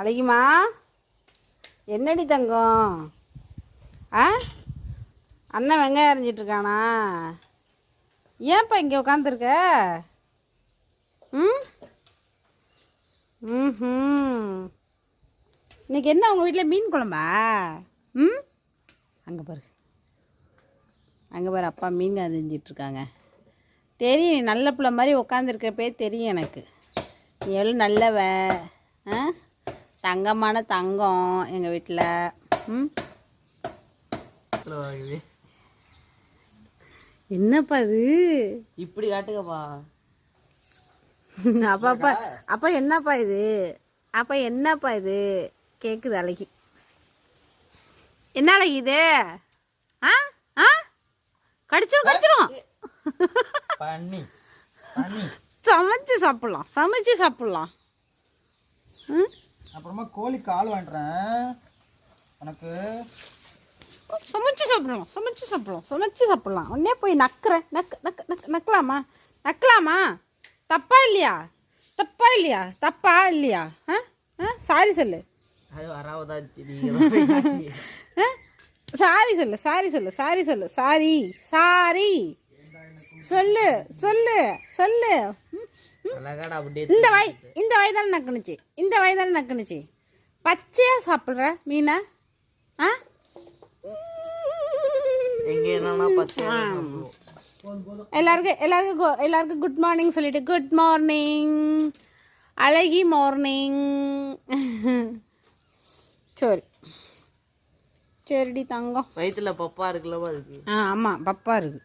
அழகிமா, என்னடி தங்கம்? ஆ, அண்ணன் வெங்காயம் அரைஞ்சிட்ருக்கானா? ஏன்ப்பா இங்கே உட்காந்துருக்க? ம் ம் இன்னைக்கு என்ன உங்கள் வீட்டில் மீன் குழம்பா? ம் அங்கே பாரு, அங்கே பாரு, அப்பா மீன் அரிஞ்சிட்ருக்காங்க. தெரியும், நல்ல பிள்ளை மாதிரி உட்காந்துருக்கப்பே தெரியும் எனக்கு. நீ எவ்வளோ நல்லவ. ஆ, தங்கமான தங்கம் எங்கள் வீட்டில். ம் என்னப்பா இது இப்படி காட்டுங்கப்பா. அப்பா அப்பா அப்பா என்னப்பா இது? அப்பா என்னப்பா இது கேட்குது அழகி? என்ன அழகி இது? ஆ ஆ கடிச்சிரும் கடிச்சிரும். பண்ணி சமைச்சு சாப்பிட்லாம், சமைச்சு சாப்பிட்லாம். ம் அப்புறமா கோழி கால் வாங்குறேன் உனக்கு. சமைச்சு சாப்பிடலாம், சமைச்சு சாப்பிடலாம், சமைச்சு சாப்பிடலாம். உடனே போய் நக்குறேன். நக்கலாமா? நக்கலாமா? தப்பா இல்லையா? தப்பா இல்லையா? தப்பா இல்லையா? ஆ ஆ சாரி சொல்லு. அது வராவதான் சாரி சொல்லு, சாரி சொல்லு, சாரி சொல்லு, சாரி சாரி சொல்லு சொல்லு சொல்லு. இந்த வாய் தானே நக்குனுச்சு, இந்த வாய் தானே நக்குனுச்சு. பச்சையாக சாப்பிட்ற மீனை? ஆ எல்லாருக்கும் குட் மார்னிங் சொல்லிட்டு, குட் மார்னிங் அழகி மார்னிங். சரி சரிடி தங்கம். வயிற்றுல பப்பா இருக்குல்லவா அதுக்கு. ஆமாம், பப்பா இருக்கு.